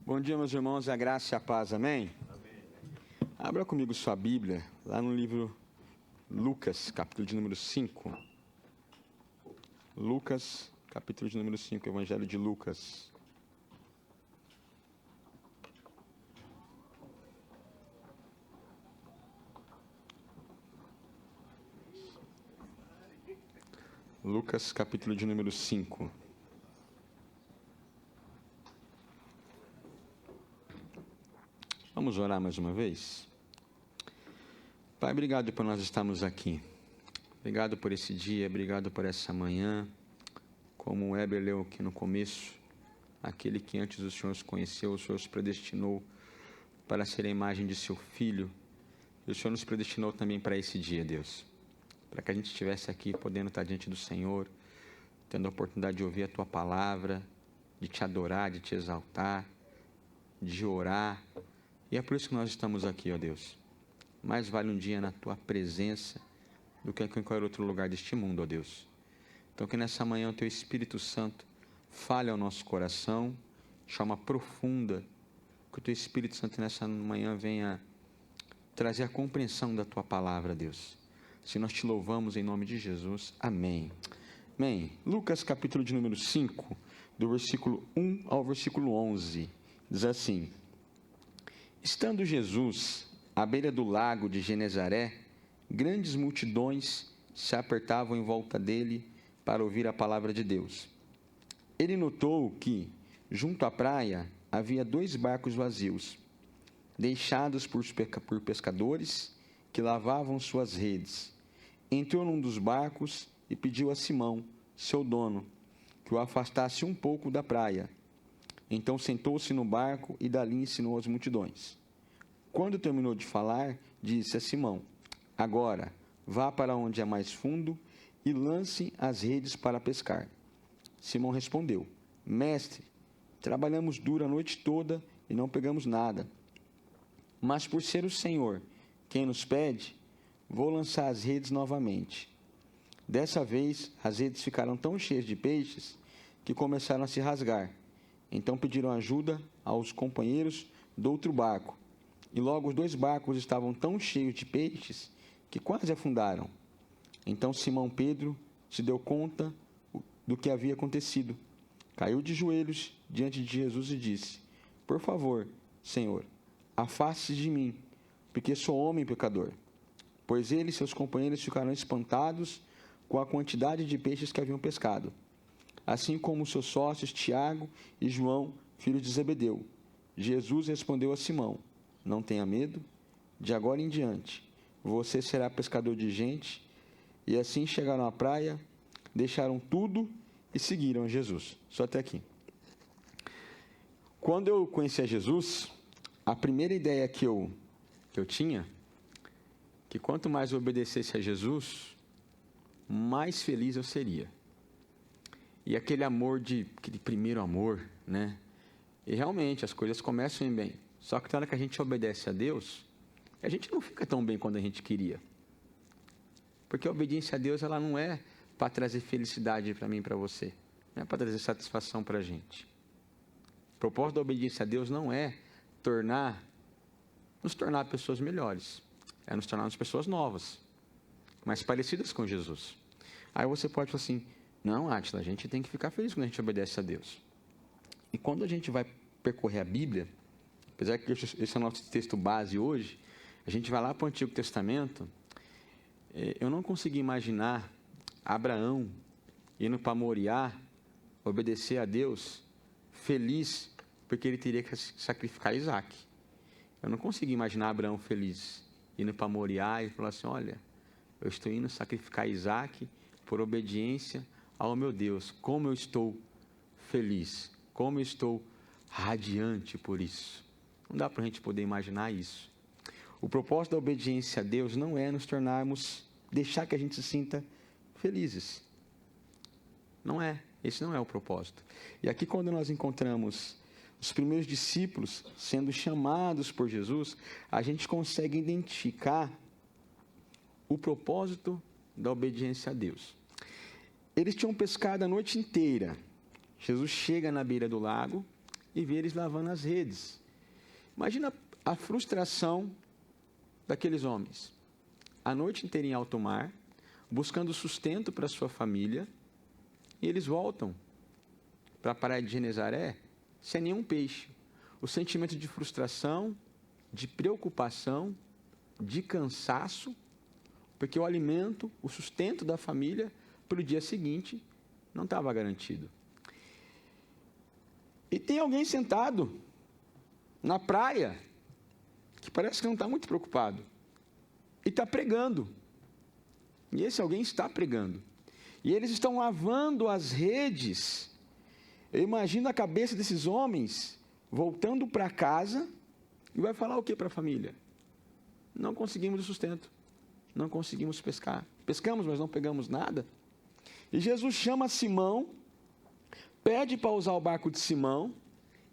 Bom dia, meus irmãos, a graça e a paz, amém? Amém. Abra comigo sua Bíblia, lá no livro Lucas, capítulo de número 5. Lucas, capítulo de número 5, Evangelho de Lucas. Lucas, capítulo de número 5. Vamos orar mais uma vez? Pai, obrigado por nós estarmos aqui. Obrigado por esse dia, obrigado por essa manhã. Como o Heber leu aqui no começo, aquele que antes o Senhor os conheceu, o Senhor os predestinou para ser a imagem de seu Filho. E o Senhor nos predestinou também para esse dia, Deus. Para que a gente estivesse aqui podendo estar diante do Senhor, tendo a oportunidade de ouvir a Tua palavra, de Te adorar, de Te exaltar, de orar. E é por isso que nós estamos aqui, ó Deus. Mais vale um dia na Tua presença do que em qualquer outro lugar deste mundo, ó Deus. Então que nessa manhã o Teu Espírito Santo fale ao nosso coração, de forma profunda, que o Teu Espírito Santo nessa manhã venha trazer a compreensão da Tua palavra, Deus. Se nós Te louvamos em nome de Jesus, amém. Amém. Lucas capítulo de número 5, do versículo 1 ao versículo 11, diz assim: Estando Jesus à beira do lago de Genezaré, grandes multidões se apertavam em volta dele para ouvir a palavra de Deus. Ele notou que, junto à praia, havia 2 barcos vazios, deixados por pescadores que lavavam suas redes. Entrou num dos barcos e pediu a Simão, seu dono, que o afastasse um pouco da praia. Então sentou-se no barco e dali ensinou as multidões. Quando terminou de falar, disse a Simão: Agora, vá para onde é mais fundo e lance as redes para pescar. Simão respondeu: Mestre, trabalhamos duro a noite toda e não pegamos nada. Mas por ser o Senhor quem nos pede, vou lançar as redes novamente. Dessa vez, as redes ficaram tão cheias de peixes que começaram a se rasgar. Então pediram ajuda aos companheiros do outro barco. E logo os 2 barcos estavam tão cheios de peixes que quase afundaram. Então Simão Pedro se deu conta do que havia acontecido. Caiu de joelhos diante de Jesus e disse: Por favor, Senhor, afaste-se de mim, porque sou homem pecador. Pois ele e seus companheiros ficaram espantados com a quantidade de peixes que haviam pescado, assim como seus sócios Tiago e João, filhos de Zebedeu. Jesus respondeu a Simão: Não tenha medo, de agora em diante você será pescador de gente. E assim chegaram à praia, deixaram tudo e seguiram Jesus. Só até aqui. Quando eu conheci a Jesus, a primeira ideia que eu tinha, que quanto mais eu obedecesse a Jesus, mais feliz eu seria. E aquele primeiro amor, né? E realmente as coisas começam bem. Só que na hora que a gente obedece a Deus, a gente não fica tão bem quanto a gente queria. Porque a obediência a Deus, ela não é para trazer felicidade para mim e para você. Não é para trazer satisfação para a gente. O propósito da obediência a Deus não é nos tornar pessoas melhores. É nos tornarmos pessoas novas, mais parecidas com Jesus. Aí você pode falar assim: não, Átila, a gente tem que ficar feliz quando a gente obedece a Deus. E quando a gente vai percorrer a Bíblia, apesar que esse é o nosso texto base hoje, a gente vai lá para o Antigo Testamento. Eu não consegui imaginar Abraão indo para Moriá, obedecer a Deus, feliz, porque ele teria que sacrificar Isaac. Eu não consegui imaginar Abraão feliz, indo para Moriá e falar assim: olha, eu estou indo sacrificar Isaac por obediência ao meu Deus. Como eu estou feliz, como eu estou radiante por isso. Não dá para a gente poder imaginar isso. O propósito da obediência a Deus não é nos deixar que a gente se sinta felizes. Não é. Esse não é o propósito. E aqui, quando nós encontramos os primeiros discípulos sendo chamados por Jesus, a gente consegue identificar o propósito da obediência a Deus. Eles tinham pescado a noite inteira. Jesus chega na beira do lago, e ver eles lavando as redes. Imagina a frustração daqueles homens. A noite inteira em alto mar, buscando sustento para sua família, e eles voltam para a praia de Genezaré sem nenhum peixe. O sentimento de frustração, de preocupação, de cansaço, porque o alimento, o sustento da família para o dia seguinte não estava garantido. E tem alguém sentado na praia que parece que não está muito preocupado e está pregando. E esse alguém está pregando. E eles estão lavando as redes. Eu imagino a cabeça desses homens voltando para casa e vai falar o que para a família? Não conseguimos o sustento. Não conseguimos pescar. Pescamos, mas não pegamos nada. E Jesus chama Simão, pede para usar o barco de Simão,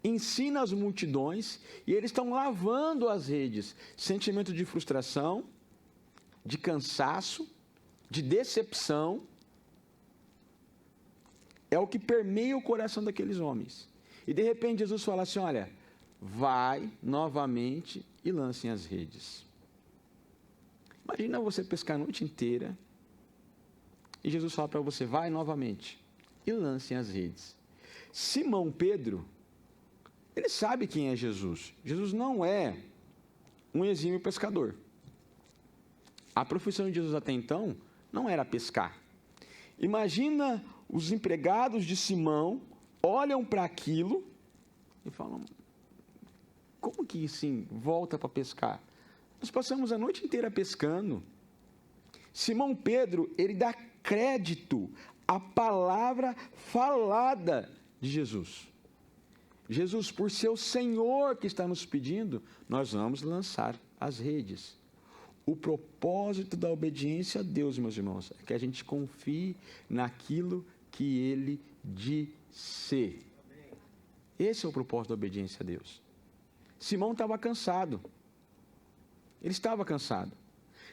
ensina as multidões, e eles estão lavando as redes. Sentimento de frustração, de cansaço, de decepção, é o que permeia o coração daqueles homens. E de repente Jesus fala assim, olha, vai novamente e lancem as redes. Imagina você pescar a noite inteira e Jesus fala para você, vai novamente e lancem as redes. Simão Pedro, ele sabe quem é Jesus. Jesus não é um exímio pescador. A profissão de Jesus até então não era pescar. Imagina os empregados de Simão olham para aquilo e falam, como que assim volta para pescar? Nós passamos a noite inteira pescando. Simão Pedro, ele dá crédito à palavra falada de Jesus. Jesus, por ser o Senhor que está nos pedindo, nós vamos lançar as redes. O propósito da obediência a Deus, meus irmãos, é que a gente confie naquilo que Ele disse. Esse é o propósito da obediência a Deus. Simão estava cansado. Ele estava cansado.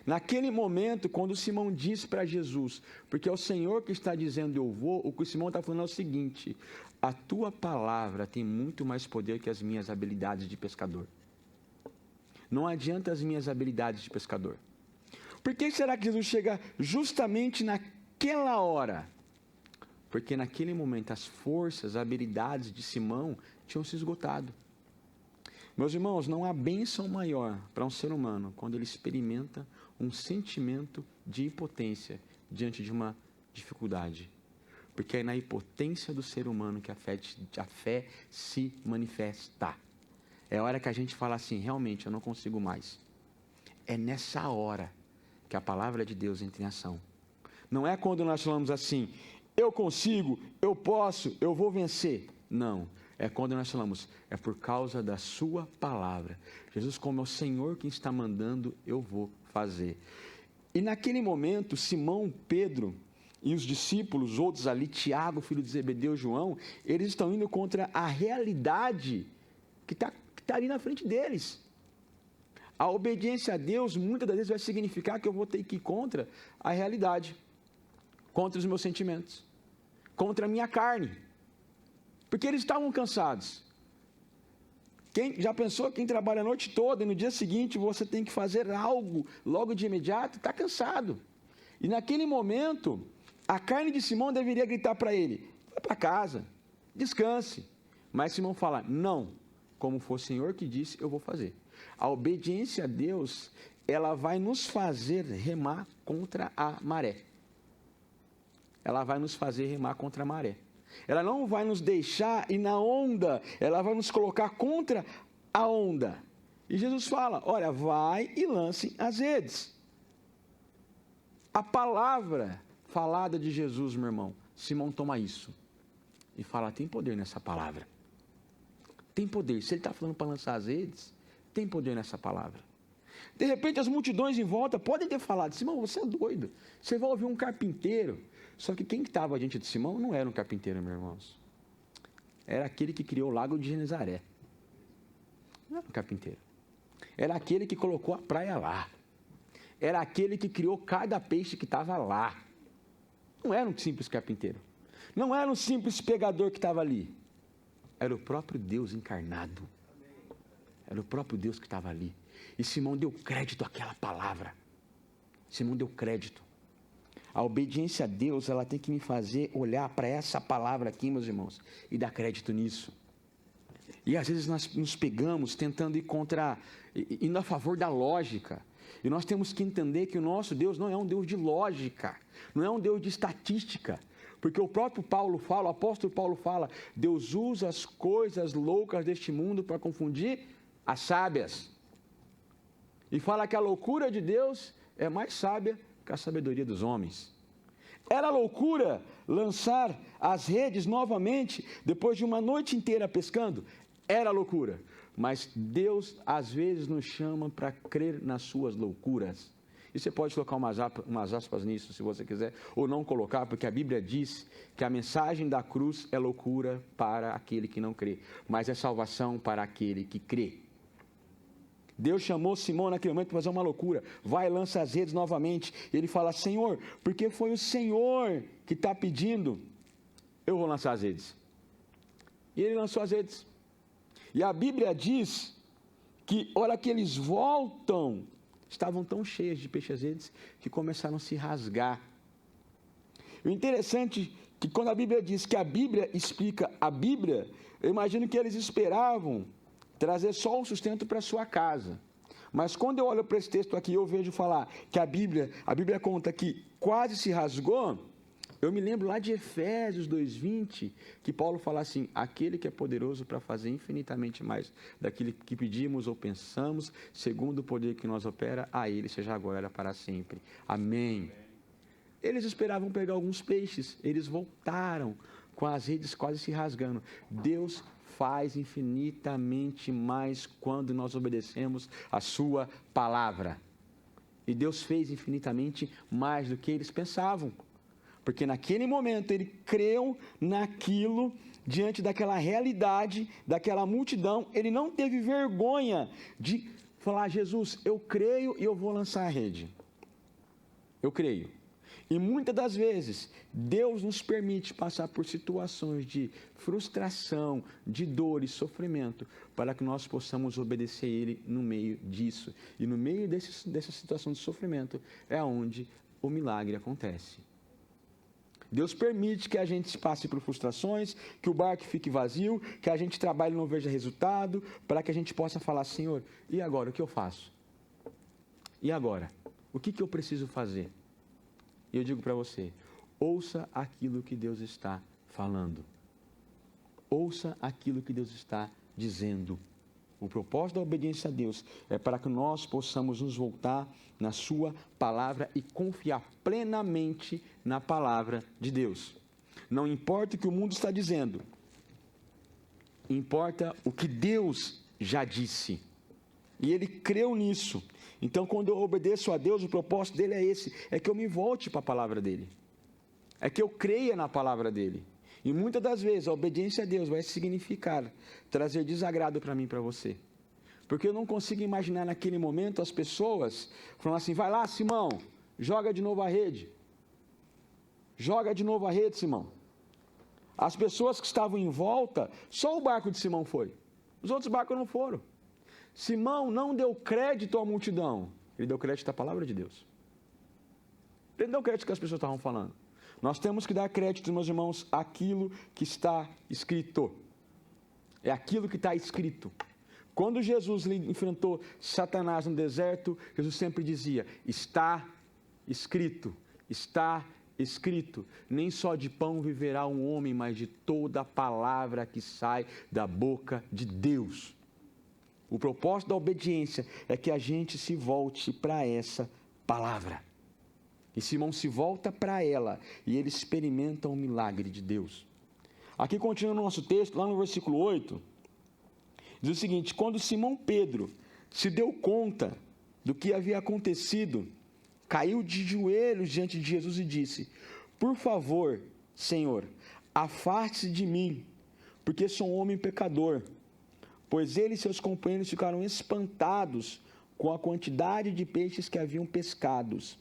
Naquele momento, quando Simão disse para Jesus, porque é o Senhor que está dizendo eu vou, o que o Simão está falando é o seguinte, a tua palavra tem muito mais poder que as minhas habilidades de pescador. Não adianta as minhas habilidades de pescador. Por que será que Jesus chega justamente naquela hora? Porque naquele momento as forças, as habilidades de Simão tinham se esgotado. Meus irmãos, não há bênção maior para um ser humano quando ele experimenta um sentimento de impotência diante de uma dificuldade. Porque é na impotência do ser humano que a fé se manifesta. É a hora que a gente fala assim, realmente eu não consigo mais. É nessa hora que a palavra de Deus entra em ação. Não é quando nós falamos assim, eu consigo, eu posso, eu vou vencer. Não, é quando nós falamos, é por causa da sua palavra. Jesus, como é o Senhor quem está mandando, eu vou fazer. E naquele momento, Simão, Pedro e os discípulos, outros ali, Tiago, filho de Zebedeu, João, eles estão indo contra a realidade que está ali na frente deles. A obediência a Deus, muitas das vezes, vai significar que eu vou ter que ir contra a realidade, contra os meus sentimentos, contra a minha carne. Porque eles estavam cansados. Já pensou, quem trabalha a noite toda e no dia seguinte você tem que fazer algo logo de imediato, está cansado. E naquele momento, a carne de Simão deveria gritar para ele, vai para casa, descanse. Mas Simão fala, não, como for o Senhor que disse, eu vou fazer. A obediência a Deus, ela vai nos fazer remar contra a maré. Ela vai nos fazer remar contra a maré. Ela não vai nos deixar ir na onda, ela vai nos colocar contra a onda. E Jesus fala, olha, vai e lancem as redes. A palavra falada de Jesus, meu irmão, Simão toma isso e fala, tem poder nessa palavra. Tem poder. Se ele está falando para lançar as redes, tem poder nessa palavra. De repente, as multidões em volta podem ter falado, Simão, você é doido. Você vai ouvir um carpinteiro. Só que quem estava diante de Simão não era um carpinteiro, meus irmãos. Era aquele que criou o lago de Genezaré. Não era um carpinteiro. Era aquele que colocou a praia lá. Era aquele que criou cada peixe que estava lá. Não era um simples carpinteiro. Não era um simples pegador que estava ali. era o próprio Deus encarnado. Era o próprio Deus que estava ali. E Simão deu crédito àquela palavra. Simão deu crédito. A obediência a Deus, ela tem que me fazer olhar para essa palavra aqui, meus irmãos, e dar crédito nisso. E às vezes nós nos pegamos tentando ir indo a favor da lógica. E nós temos que entender que o nosso Deus não é um Deus de lógica, não é um Deus de estatística. Porque o próprio Paulo fala, o apóstolo Paulo fala, Deus usa as coisas loucas deste mundo para confundir as sábias. E fala que a loucura de Deus é mais sábia que a sabedoria dos homens. Era loucura lançar as redes novamente depois de uma noite inteira pescando? Era loucura. Mas Deus às vezes nos chama para crer nas suas loucuras. E você pode colocar umas aspas nisso, se você quiser, ou não colocar, porque a Bíblia diz que a mensagem da cruz é loucura para aquele que não crê, mas é salvação para aquele que crê. Deus chamou Simão naquele momento para fazer uma loucura. Vai e lança as redes novamente. E ele fala, Senhor, porque foi o Senhor que está pedindo, eu vou lançar as redes. E ele lançou as redes. E a Bíblia diz que, hora que eles voltam, estavam tão cheias de peixes as redes que começaram a se rasgar. O interessante é que quando a Bíblia diz que a Bíblia explica a Bíblia, eu imagino que eles esperavam trazer só o sustento para sua casa. Mas quando eu olho para esse texto aqui, eu vejo falar que a Bíblia conta que quase se rasgou. Eu me lembro lá de Efésios 2:20, que Paulo fala assim, aquele que é poderoso para fazer infinitamente mais daquilo que pedimos ou pensamos, segundo o poder que nos opera, a ele seja agora para sempre. Amém. Eles esperavam pegar alguns peixes, eles voltaram com as redes quase se rasgando. Deus faz infinitamente mais quando nós obedecemos a sua palavra. E Deus fez infinitamente mais do que eles pensavam. Porque naquele momento ele creu naquilo, diante daquela realidade, daquela multidão, ele não teve vergonha de falar, Jesus, eu creio e eu vou lançar a rede. Eu creio. E muitas das vezes, Deus nos permite passar por situações de frustração, de dor e sofrimento, para que nós possamos obedecer a Ele no meio disso. E no meio dessa situação de sofrimento é onde o milagre acontece. Deus permite que a gente passe por frustrações, que o barco fique vazio, que a gente trabalhe e não veja resultado, para que a gente possa falar, Senhor, e agora o que eu faço? E agora? O que eu preciso fazer? E eu digo para você, ouça aquilo que Deus está falando. Ouça aquilo que Deus está dizendo. O propósito da obediência a Deus é para que nós possamos nos voltar na sua palavra e confiar plenamente na palavra de Deus. Não importa o que o mundo está dizendo, importa o que Deus já disse. E ele creu nisso. Então, quando eu obedeço a Deus, o propósito dele é esse, é que eu me volte para a palavra dele. É que eu creia na palavra dele. E muitas das vezes a obediência a Deus vai significar trazer desagrado para mim e para você. Porque eu não consigo imaginar naquele momento as pessoas falando assim, vai lá Simão, joga de novo a rede. Joga de novo a rede, Simão. As pessoas que estavam em volta, só o barco de Simão foi. Os outros barcos não foram. Simão não deu crédito à multidão. Ele deu crédito à palavra de Deus. Ele não deu crédito que as pessoas estavam falando. Nós temos que dar crédito, meus irmãos, àquilo que está escrito. É aquilo que está escrito. Quando Jesus enfrentou Satanás no deserto, Jesus sempre dizia, está escrito, está escrito. Nem só de pão viverá um homem, mas de toda a palavra que sai da boca de Deus. O propósito da obediência é que a gente se volte para essa palavra. E Simão se volta para ela e ele experimenta o milagre de Deus. Aqui continua no nosso texto, lá no versículo 8, diz o seguinte, quando Simão Pedro se deu conta do que havia acontecido, caiu de joelhos diante de Jesus e disse, por favor, Senhor, afaste-se de mim, porque sou um homem pecador. Pois ele e seus companheiros ficaram espantados com a quantidade de peixes que haviam pescados,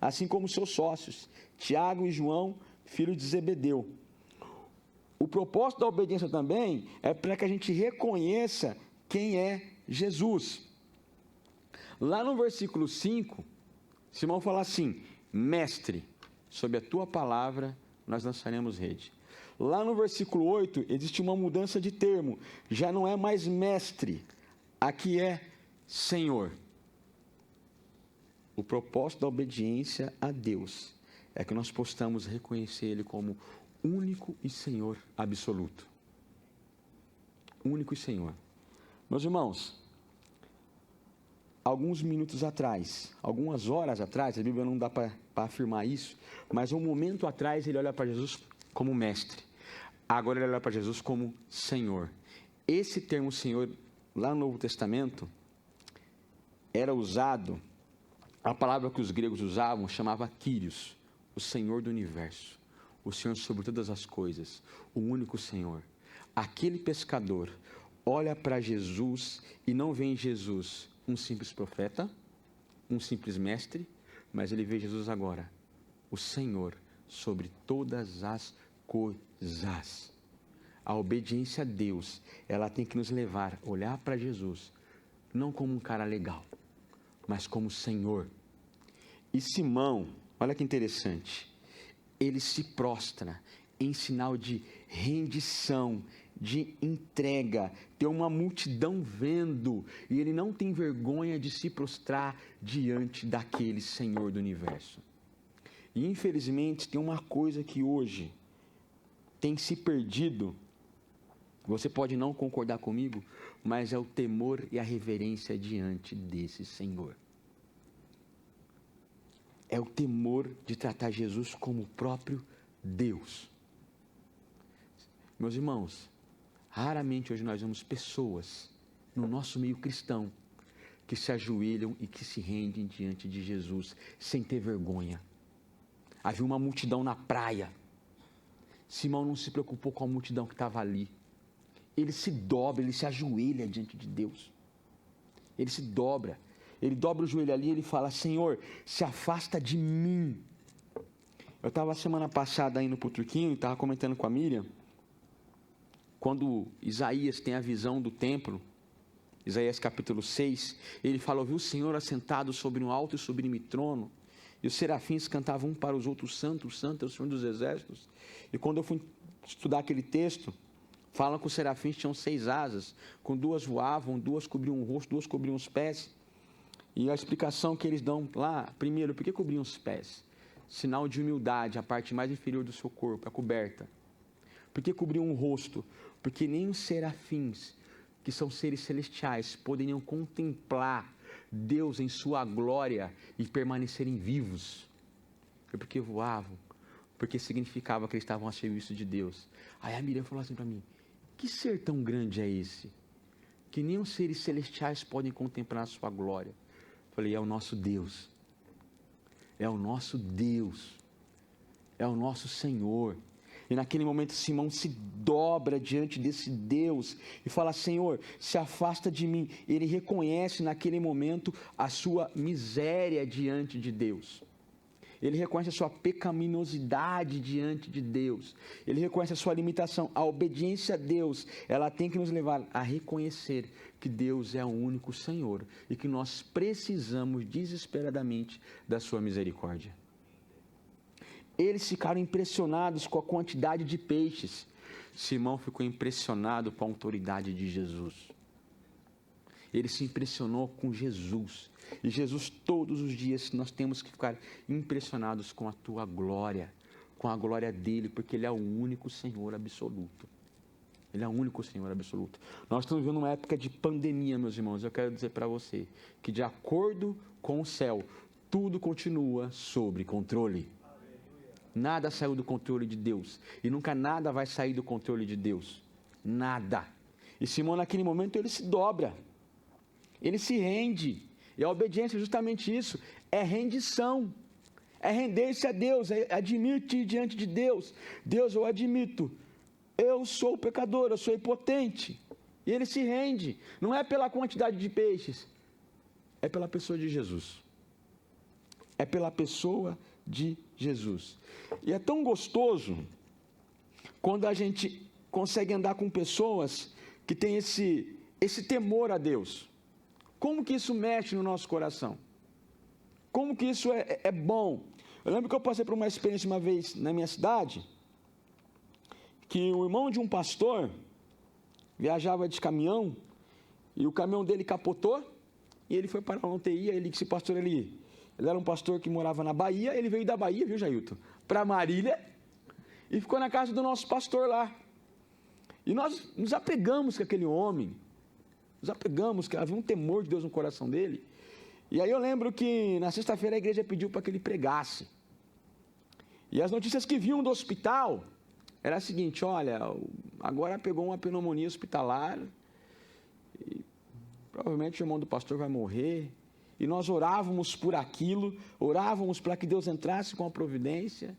assim como seus sócios, Tiago e João, filhos de Zebedeu. o propósito da obediência também é para que a gente reconheça quem é Jesus. Lá no versículo 5, Simão fala assim: mestre, sob a tua palavra nós lançaremos rede. Lá no versículo 8, existe uma mudança de termo. Já não é mais mestre, aqui é Senhor. O propósito da obediência a Deus é que nós possamos reconhecer Ele como único e Senhor absoluto. Único e Senhor. Meus irmãos, alguns minutos atrás, algumas horas atrás, a Bíblia não dá para afirmar isso, mas um momento atrás ele olha para Jesus como mestre. Agora ele olha para Jesus como Senhor. Esse termo Senhor, lá no Novo Testamento, era usado, a palavra que os gregos usavam chamava Kyrios, o Senhor do universo, o Senhor sobre todas as coisas, o único Senhor. Aquele pescador olha para Jesus e não vê em Jesus um simples profeta, um simples mestre, mas ele vê Jesus agora, o Senhor sobre todas as coisas. A obediência a Deus, ela tem que nos levar a olhar para Jesus, não como um cara legal, mas como Senhor. E Simão, olha que interessante, ele se prostra em sinal de rendição, de entrega. Tem uma multidão vendo e ele não tem vergonha de se prostrar diante daquele Senhor do universo. E infelizmente tem uma coisa que hoje tem se perdido. Você pode não concordar comigo, mas é o temor e a reverência diante desse Senhor. É o temor de tratar Jesus como o próprio Deus. Meus irmãos, raramente hoje nós vemos pessoas no nosso meio cristão que se ajoelham e que se rendem diante de Jesus sem ter vergonha. Havia uma multidão na praia. Simão não se preocupou com a multidão que estava ali. Ele se dobra, ele se ajoelha diante de Deus. Ele se dobra. Ele dobra o joelho ali e ele fala: Senhor, se afasta de mim. Eu estava semana passada indo para o Turquinho e estava comentando com a Miriam, quando Isaías tem a visão do templo, Isaías capítulo 6, ele fala: viu o Senhor assentado sobre um alto e sublime trono, e os serafins cantavam um para os outros: Santo, Santo é o Senhor dos exércitos. E quando eu fui estudar aquele texto, falam que os serafins tinham 6 asas, com 2 voavam, 2 cobriam o rosto, 2 cobriam os pés. E a explicação que eles dão lá, primeiro, por que cobriam os pés? Sinal de humildade, a parte mais inferior do seu corpo, a coberta. Por que cobriam o rosto? Porque nem os serafins, que são seres celestiais, poderiam contemplar Deus em sua glória e permanecerem vivos. Foi porque voavam, porque significava que eles estavam a serviço de Deus. Aí a Miriam falou assim para mim: que ser tão grande é esse? Que nem os seres celestiais podem contemplar a sua glória. Falei: é o nosso Deus. É o nosso Deus. É o nosso Senhor. E naquele momento Simão se dobra diante desse Deus e fala: Senhor, se afasta de mim. Ele reconhece naquele momento a sua miséria diante de Deus. Ele reconhece a sua pecaminosidade diante de Deus. Ele reconhece a sua limitação. A obediência a Deus, ela tem que nos levar a reconhecer que Deus é o único Senhor e que nós precisamos desesperadamente da sua misericórdia. Eles ficaram impressionados com a quantidade de peixes. Simão ficou impressionado com a autoridade de Jesus. Ele se impressionou com Jesus. E Jesus, todos os dias, nós temos que ficar impressionados com a tua glória, com a glória dele, porque ele é o único Senhor absoluto. Ele é o único Senhor absoluto. Nós estamos vivendo uma época de pandemia, meus irmãos. Eu quero dizer para você que, de acordo com o céu, tudo continua sob controle. Nada saiu do controle de Deus. E nunca nada vai sair do controle de Deus. Nada. E Simão, naquele momento, ele se dobra. Ele se rende. E a obediência é justamente isso. É rendição. É render-se a Deus. É admitir diante de Deus: Deus, eu admito. Eu sou pecador, eu sou impotente. E ele se rende. Não é pela quantidade de peixes. É pela pessoa de Jesus. É pela pessoa de Jesus. E é tão gostoso quando a gente consegue andar com pessoas que têm esse temor a Deus? Como que isso mexe no nosso coração? Como que isso é bom? Eu lembro que eu passei por uma experiência uma vez na minha cidade, que o irmão de um pastor viajava de caminhão, e o caminhão dele capotou, e ele foi para uma UTI. Esse pastor, ele era um pastor que morava na Bahia, ele veio da Bahia, viu, Jailton? Para Marília, e ficou na casa do nosso pastor lá. E nós nos apegamos com aquele homem, que havia um temor de Deus no coração dele. E aí eu lembro que na sexta-feira a igreja pediu para que ele pregasse. E as notícias que vinham do hospital era a seguinte: olha, agora pegou uma pneumonia hospitalar, e provavelmente o irmão do pastor vai morrer. E nós orávamos por aquilo, orávamos para que Deus entrasse com a providência.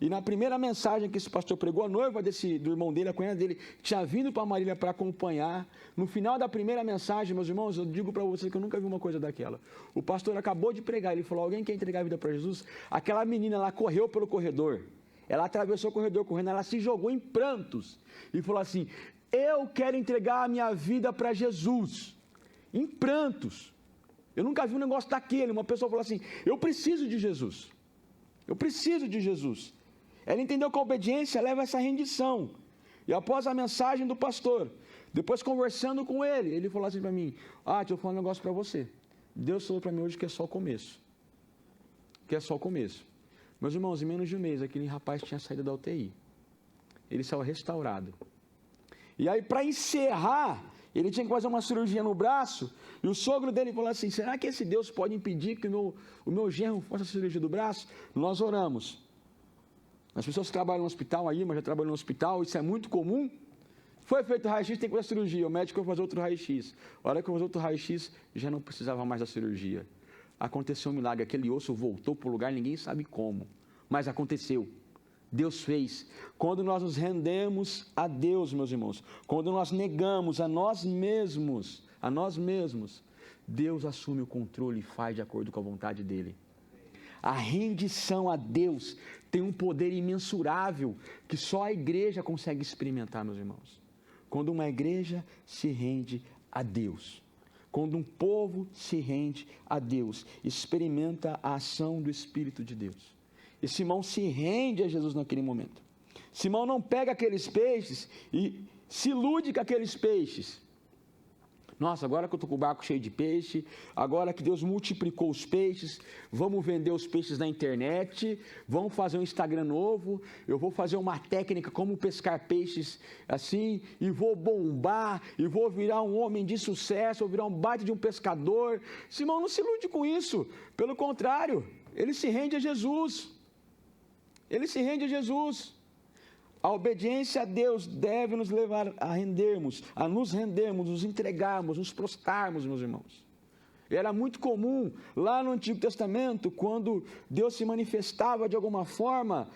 E na primeira mensagem que esse pastor pregou, a noiva do irmão dele, a cunhada dele, tinha vindo para Marília para acompanhar. No final da primeira mensagem, meus irmãos, eu digo para vocês que eu nunca vi uma coisa daquela. O pastor acabou de pregar, ele falou: alguém quer entregar a vida para Jesus? Aquela menina, ela correu pelo corredor, ela atravessou o corredor correndo, ela se jogou em prantos e falou assim: eu quero entregar a minha vida para Jesus. Em prantos. Eu nunca vi um negócio daquele. Uma pessoa falou assim: eu preciso de Jesus. Eu preciso de Jesus. Ela entendeu que a obediência leva a essa rendição. E após a mensagem do pastor, depois conversando com ele falou assim para mim: deixa eu falar um negócio para você. Deus falou para mim hoje que é só o começo. Que é só o começo. Meus irmãos, em menos de um mês, aquele rapaz tinha saído da UTI. Ele saiu restaurado. E aí, para encerrar, ele tinha que fazer uma cirurgia no braço, e o sogro dele falou assim: será que esse Deus pode impedir que o meu genro faça a cirurgia do braço? Nós oramos. As pessoas que trabalham no hospital, a Irma já trabalhou no hospital, isso é muito comum. Foi feito o raio-x, tem que fazer a cirurgia, o médico vai fazer outro raio-x. A hora que eu fazer outro raio-x, já não precisava mais da cirurgia. Aconteceu um milagre, aquele osso voltou para o lugar, ninguém sabe como, mas aconteceu. Deus fez. Quando nós nos rendemos a Deus, meus irmãos, quando nós negamos a nós mesmos, Deus assume o controle e faz de acordo com a vontade dele. A rendição a Deus tem um poder imensurável que só a igreja consegue experimentar, meus irmãos. Quando uma igreja se rende a Deus, quando um povo se rende a Deus, experimenta a ação do Espírito de Deus. E Simão se rende a Jesus naquele momento. Simão não pega aqueles peixes e se ilude com aqueles peixes. Nossa, agora que eu estou com o barco cheio de peixe, agora que Deus multiplicou os peixes, vamos vender os peixes na internet, vamos fazer um Instagram novo, eu vou fazer uma técnica como pescar peixes assim, e vou bombar, e vou virar um homem de sucesso, vou virar um baita de um pescador. Simão não se ilude com isso, pelo contrário, ele se rende a Jesus. Ele se rende a Jesus. A obediência a Deus deve nos levar a rendermos, a nos rendermos, nos entregarmos, nos prostrarmos, meus irmãos. Era muito comum, lá no Antigo Testamento, quando Deus se manifestava de alguma forma,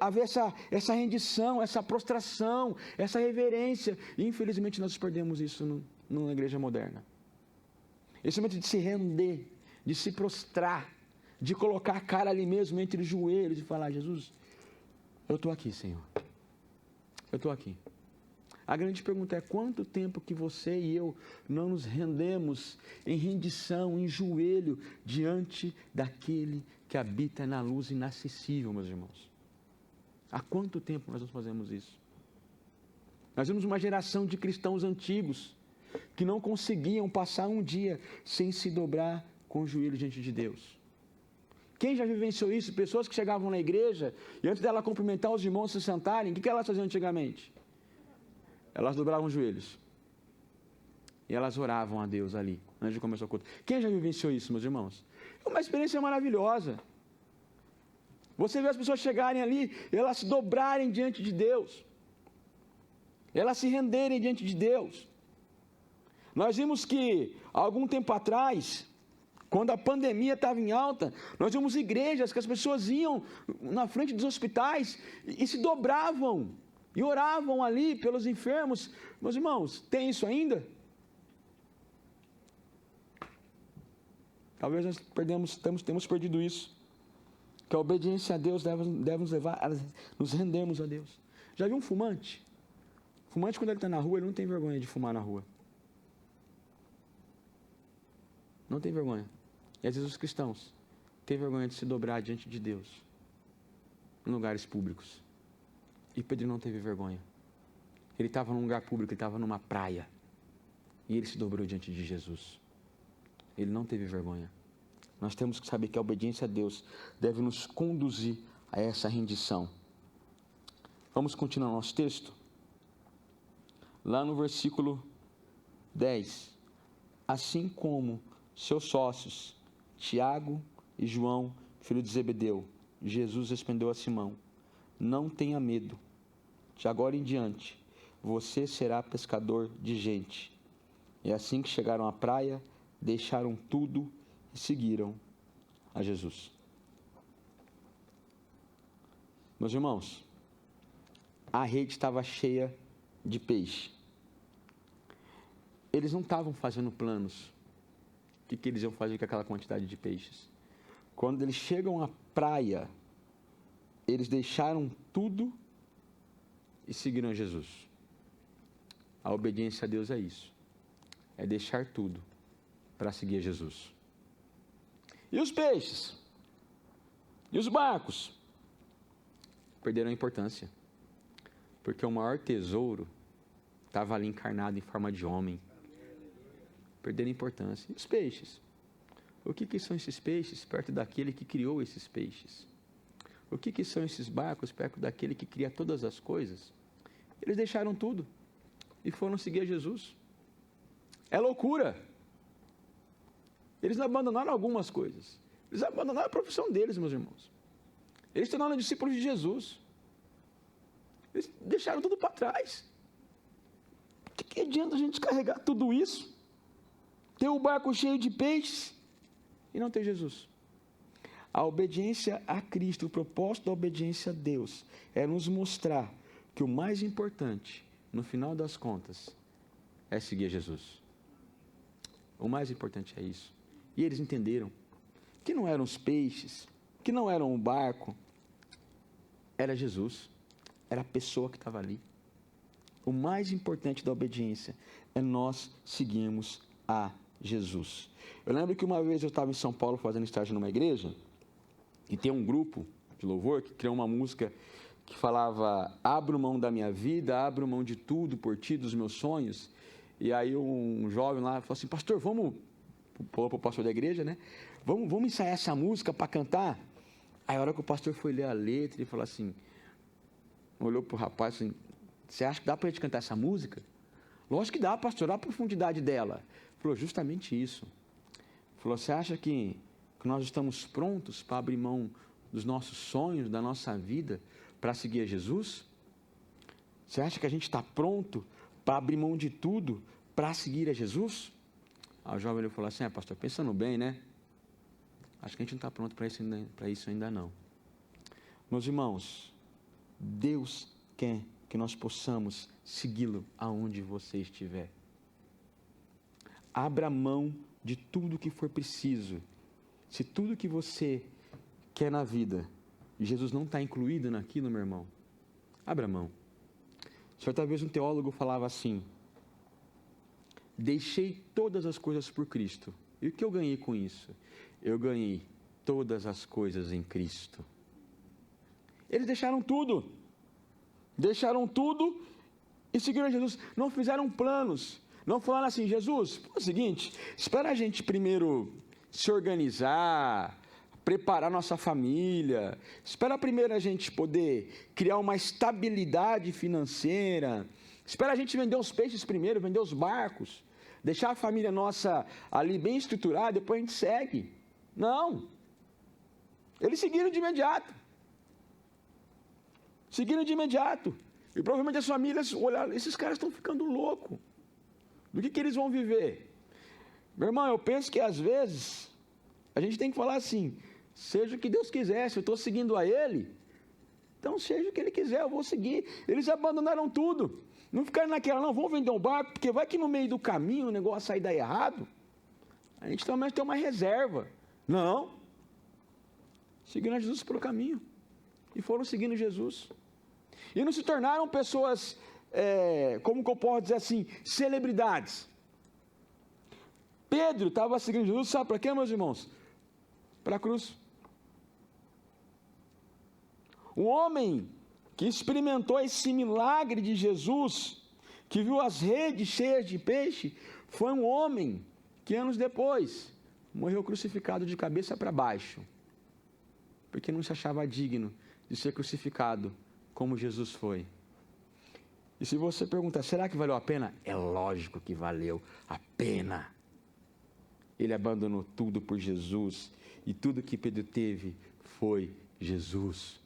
haver essa rendição, essa prostração, essa reverência. E infelizmente nós perdemos isso na igreja moderna. Esse momento de se render, de se prostrar, de colocar a cara ali mesmo entre os joelhos e falar: Jesus, eu estou aqui, Senhor. Eu estou aqui. A grande pergunta é: quanto tempo que você e eu não nos rendemos em rendição, em joelho, diante daquele que habita na luz inacessível, meus irmãos? Há quanto tempo nós não fazemos isso? Nós vimos uma geração de cristãos antigos que não conseguiam passar um dia sem se dobrar com o joelho diante de Deus. Quem já vivenciou isso? Pessoas que chegavam na igreja e antes dela cumprimentar os irmãos se sentarem, o que elas faziam antigamente? Elas dobravam os joelhos. E elas oravam a Deus ali, antes de começar o culto. Quem já vivenciou isso, meus irmãos? É uma experiência maravilhosa. Você vê as pessoas chegarem ali, elas se dobrarem diante de Deus. Elas se renderem diante de Deus. Nós vimos que, há algum tempo atrás, quando a pandemia estava em alta, nós vimos igrejas que as pessoas iam na frente dos hospitais e se dobravam e oravam ali pelos enfermos. Meus irmãos, tem isso ainda? Talvez nós temos perdido isso. Que a obediência a Deus deve nos levar a nos rendermos a Deus. Já viu um fumante? Fumante, quando ele está na rua, ele não tem vergonha de fumar na rua. Não tem vergonha. E às vezes os cristãos têm vergonha de se dobrar diante de Deus em lugares públicos. E Pedro não teve vergonha. Ele estava num lugar público, ele estava numa praia. E ele se dobrou diante de Jesus. Ele não teve vergonha. Nós temos que saber que a obediência a Deus deve nos conduzir a essa rendição. Vamos continuar nosso texto? Lá no versículo 10. Assim como seus sócios, Tiago e João, filho de Zebedeu, Jesus respondeu a Simão: não tenha medo. De agora em diante, você será pescador de gente. E assim que chegaram à praia, deixaram tudo e seguiram a Jesus. Meus irmãos, a rede estava cheia de peixe. Eles não estavam fazendo planos. O que eles iam fazer com aquela quantidade de peixes? Quando eles chegam à praia, eles deixaram tudo e seguiram a Jesus. A obediência a Deus é isso. É deixar tudo para seguir a Jesus. E os peixes? E os barcos? Perderam a importância. Porque o maior tesouro estava ali encarnado em forma de homem. Perderam a importância. E os peixes? O que são esses peixes perto daquele que criou esses peixes? O que são esses barcos perto daquele que cria todas as coisas? Eles deixaram tudo e foram seguir a Jesus. É loucura. Eles abandonaram algumas coisas. Eles abandonaram a profissão deles, meus irmãos. Eles se tornaram discípulos de Jesus. Eles deixaram tudo para trás. O que adianta a gente carregar tudo isso? Ter o barco cheio de peixes e não ter Jesus. A obediência a Cristo, o propósito da obediência a Deus é nos mostrar que o mais importante, no final das contas, é seguir a Jesus. O mais importante é isso. E eles entenderam que não eram os peixes, que não eram o barco, era Jesus, era a pessoa que estava ali. O mais importante da obediência é nós seguirmos a Jesus. Eu lembro que uma vez eu estava em São Paulo fazendo estágio numa igreja, e tem um grupo de louvor que criou uma música que falava: abro mão da minha vida, abro mão de tudo por ti, dos meus sonhos. E aí um jovem lá falou assim: pastor, vamos, falou para o pastor da igreja, né? Vamos ensaiar essa música para cantar? Aí a hora que o pastor foi ler a letra, ele falou assim, olhou para o rapaz assim: você acha que dá para a gente cantar essa música? Lógico que dá, pastor, olha a profundidade dela. Falou: justamente isso. Falou: você acha que nós estamos prontos para abrir mão dos nossos sonhos, da nossa vida, para seguir a Jesus? Você acha que a gente está pronto para abrir mão de tudo para seguir a Jesus? Aí o jovem falou assim: pastor, pensando bem, né? Acho que a gente não está pronto para isso ainda não. Meus irmãos, Deus quer que nós possamos segui-lo aonde você estiver. Abra mão de tudo que for preciso. Se tudo que você quer na vida, Jesus não está incluído naquilo, meu irmão, abra mão. Certa vez um teólogo falava assim: deixei todas as coisas por Cristo. E o que eu ganhei com isso? Eu ganhei todas as coisas em Cristo. Eles deixaram tudo e seguiram a Jesus. Não fizeram planos, não falaram assim: Jesus, é o seguinte, espera a gente primeiro se organizar, preparar nossa família, espera primeiro a gente poder criar uma estabilidade financeira, espera a gente vender os peixes primeiro, vender os barcos, deixar a família nossa ali bem estruturada, depois a gente segue. Não, eles seguiram de imediato, e provavelmente as famílias olharam: esses caras estão ficando loucos, do que eles vão viver? Meu irmão, eu penso que às vezes a gente tem que falar assim: seja o que Deus quiser, se eu estou seguindo a Ele, então seja o que Ele quiser, eu vou seguir. Eles abandonaram tudo, não ficaram naquela: não, vamos vender um barco, porque vai que no meio do caminho o negócio sair dar errado, a gente também tem uma reserva. Não, seguiram Jesus pelo caminho, e foram seguindo Jesus, e não se tornaram pessoas como que eu posso dizer assim, celebridades. Pedro estava seguindo Jesus, sabe para quê, meus irmãos? Para a cruz. O homem que experimentou esse milagre de Jesus, que viu as redes cheias de peixe, foi um homem que anos depois morreu crucificado de cabeça para baixo, porque não se achava digno de ser crucificado como Jesus foi. E se você perguntar, será que valeu a pena? É lógico que valeu a pena. Ele abandonou tudo por Jesus, e tudo que Pedro teve foi Jesus.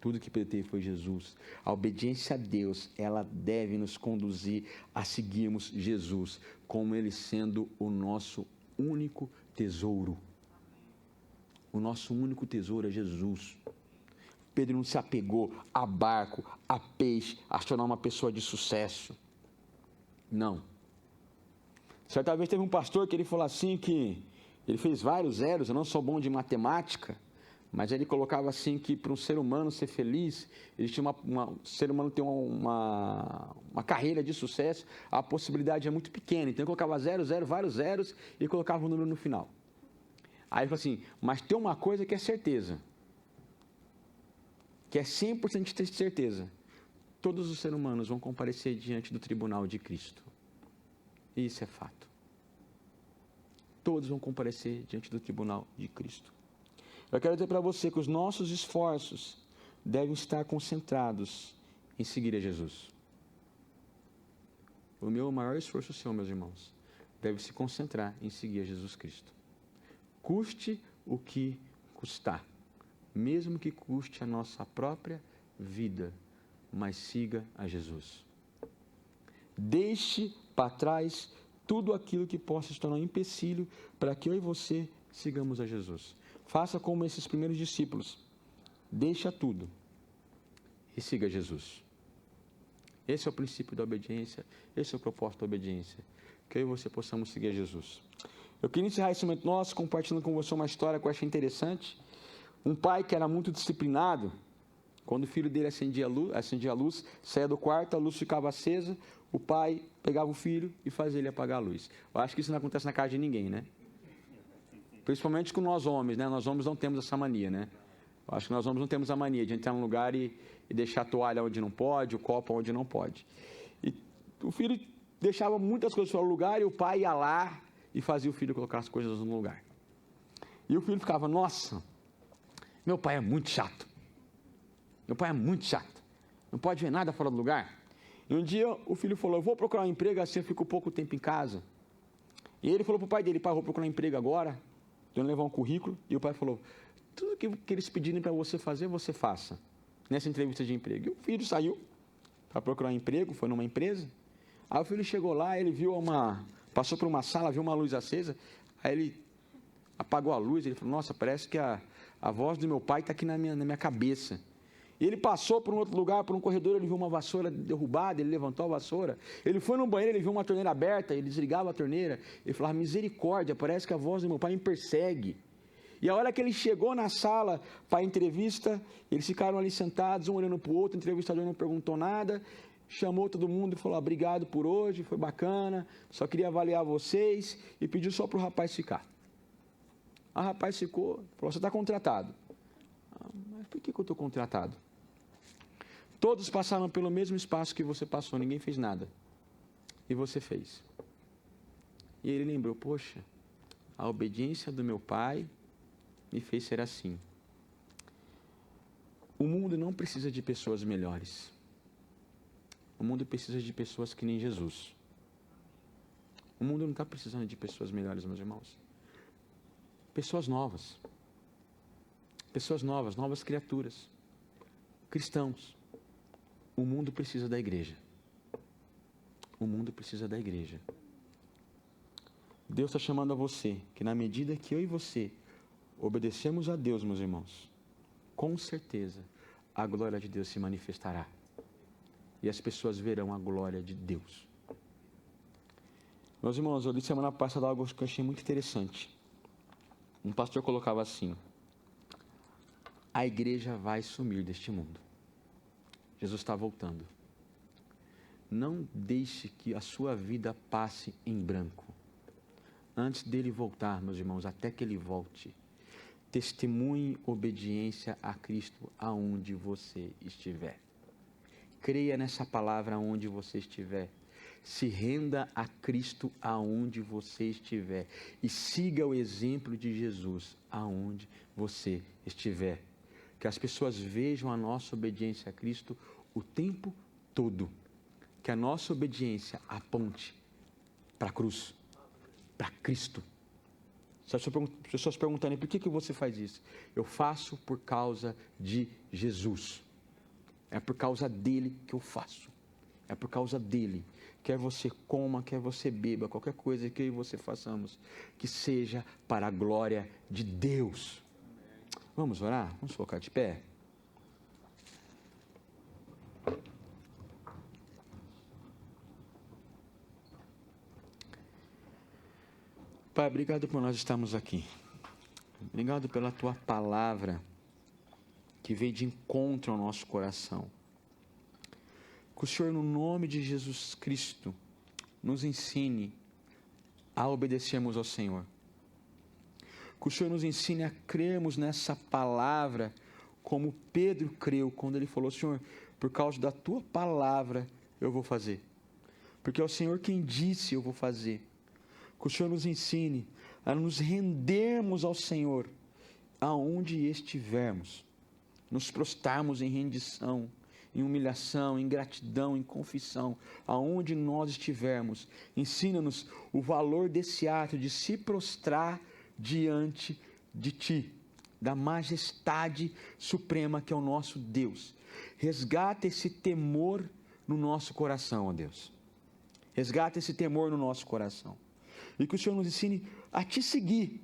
Tudo que Pedro teve foi Jesus. A obediência a Deus, ela deve nos conduzir a seguirmos Jesus, como Ele sendo o nosso único tesouro. O nosso único tesouro é Jesus. Pedro não se apegou a barco, a peixe, a se tornar uma pessoa de sucesso. Não. Certa vez teve um pastor que ele falou assim que ele fez vários zeros, eu não sou bom de matemática, mas ele colocava assim que para um ser humano ser feliz, existe ser humano ter uma carreira de sucesso, a possibilidade é muito pequena. Então ele colocava 0, 0, vários zeros e colocava um número no final. Aí ele falou assim, mas tem uma coisa que é certeza, que é 100% de certeza. Todos os seres humanos vão comparecer diante do tribunal de Cristo. E isso é fato. Todos vão comparecer diante do tribunal de Cristo. Eu quero dizer para você que os nossos esforços devem estar concentrados em seguir a Jesus. O meu maior esforço, seu, meus irmãos, deve se concentrar em seguir a Jesus Cristo. Custe o que custar, mesmo que custe a nossa própria vida, mas siga a Jesus. Deixe para trás tudo aquilo que possa se tornar um empecilho para que eu e você sigamos a Jesus. Faça como esses primeiros discípulos. Deixa tudo e siga Jesus. Esse é o princípio da obediência, esse é o propósito da obediência. Que eu e você possamos seguir a Jesus. Eu queria encerrar esse momento nosso compartilhando com você uma história que eu achei interessante. Um pai que era muito disciplinado, quando o filho dele acendia a luz, saía do quarto, a luz ficava acesa, o pai pegava o filho e fazia ele apagar a luz. Eu acho que isso não acontece na casa de ninguém, né? Principalmente com nós homens, né? Nós homens não temos essa mania, né? Eu acho que nós homens não temos a mania de entrar num lugar e deixar a toalha onde não pode, o copo onde não pode. E o filho deixava muitas coisas fora do lugar e o pai ia lá e fazia o filho colocar as coisas no lugar. E o filho ficava, nossa, meu pai é muito chato. Meu pai é muito chato. Não pode ver nada fora do lugar. E um dia o filho falou, eu vou procurar um emprego, assim eu fico pouco tempo em casa. E ele falou para o pai dele, pai, eu vou procurar um emprego agora, eu levar um currículo. E o pai falou, tudo que eles pedirem para você fazer, você faça. Nessa entrevista de emprego. E o filho saiu para procurar um emprego, foi numa empresa. Aí o filho chegou lá, ele viu passou por uma sala, viu uma luz acesa, aí ele apagou a luz, ele falou, nossa, parece que a voz do meu pai está aqui na minha cabeça. E ele passou por um outro lugar, por um corredor, ele viu uma vassoura derrubada, ele levantou a vassoura. Ele foi no banheiro, ele viu uma torneira aberta, ele desligava a torneira. Ele falava, misericórdia, parece que a voz do meu pai me persegue. E a hora que ele chegou na sala para a entrevista, eles ficaram ali sentados, um olhando para o outro, o entrevistador não perguntou nada, chamou todo mundo e falou, obrigado por hoje, foi bacana, só queria avaliar vocês, e pediu só para o rapaz ficar. O rapaz ficou, falou, você está contratado. Mas por que eu estou contratado? Todos passaram pelo mesmo espaço que você passou, ninguém fez nada. E você fez. E ele lembrou, poxa, a obediência do meu pai me fez ser assim. O mundo não precisa de pessoas melhores. O mundo precisa de pessoas que nem Jesus. O mundo não está precisando de pessoas melhores, meus irmãos. Pessoas novas. Pessoas novas, novas criaturas. Cristãos. O mundo precisa da igreja. O mundo precisa da igreja. Deus está chamando a você, que na medida que eu e você obedecemos a Deus, meus irmãos, com certeza a glória de Deus se manifestará. E as pessoas verão a glória de Deus. Meus irmãos, eu li semana passada algo que eu achei muito interessante. Um pastor colocava assim, a igreja vai sumir deste mundo. Jesus está voltando. não deixe que a sua vida passe em branco. Antes dele voltar, meus irmãos, até que ele volte, testemunhe obediência a Cristo aonde você estiver. Creia nessa palavra aonde você estiver. Se renda a Cristo aonde você estiver. E siga o exemplo de Jesus aonde você estiver. Que as pessoas vejam a nossa obediência a Cristo o tempo todo. Que a nossa obediência aponte para a cruz, para Cristo. Se as pessoas perguntarem por que você faz isso, eu faço por causa de Jesus. É por causa dele que eu faço. É por causa dele. Quer você coma, quer você beba, qualquer coisa que você façamos, que seja para a glória de Deus. Vamos orar? Vamos colocar de pé? Pai, obrigado por nós estarmos aqui. Obrigado pela tua palavra que veio de encontro ao nosso coração. Que o Senhor, no nome de Jesus Cristo, nos ensine a obedecermos ao Senhor. Que o Senhor nos ensine a crermos nessa palavra como Pedro creu quando ele falou: Senhor, por causa da tua palavra eu vou fazer. Porque é o Senhor quem disse eu vou fazer. Que o Senhor nos ensine a nos rendermos ao Senhor aonde estivermos. Nos prostrarmos em rendição, em humilhação, em gratidão, em confissão, aonde nós estivermos. Ensina-nos o valor desse ato de se prostrar diante de Ti, da majestade suprema que é o nosso Deus. Resgata esse temor no nosso coração, ó Deus. Resgata esse temor no nosso coração. E que o Senhor nos ensine a Te seguir,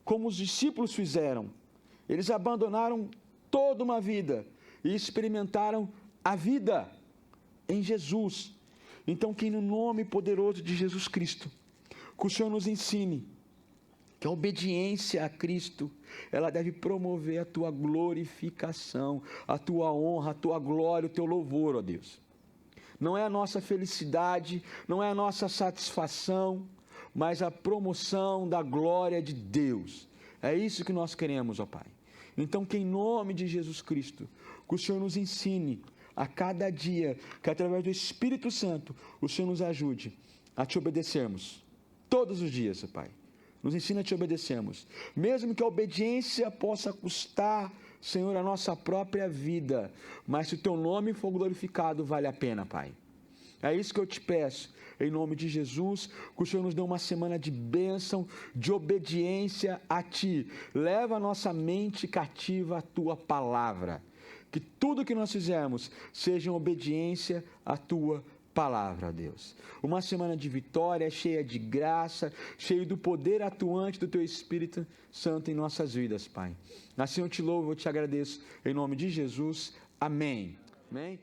como os discípulos fizeram. Eles abandonaram toda uma vida e experimentaram a vida em Jesus. Então, que no nome poderoso de Jesus Cristo, que o Senhor nos ensine que a obediência a Cristo, ela deve promover a tua glorificação, a tua honra, a tua glória, o teu louvor, ó Deus. Não é a nossa felicidade, não é a nossa satisfação, mas a promoção da glória de Deus. É isso que nós queremos, ó Pai. Então, que em nome de Jesus Cristo, que o Senhor nos ensine a cada dia, que através do Espírito Santo, o Senhor nos ajude a Te obedecermos todos os dias, ó Pai. Nos ensina a Te obedecermos, mesmo que a obediência possa custar, Senhor, a nossa própria vida, mas se o Teu nome for glorificado, vale a pena, Pai. É isso que eu Te peço, em nome de Jesus, que o Senhor nos dê uma semana de bênção, de obediência a Ti. Leva a nossa mente cativa à Tua palavra. Que tudo que nós fizermos seja em obediência à Tua palavra, Deus. Uma semana de vitória, cheia de graça, cheia do poder atuante do Teu Espírito Santo em nossas vidas, Pai. Assim eu Te louvo, eu Te agradeço, em nome de Jesus. Amém. Amém.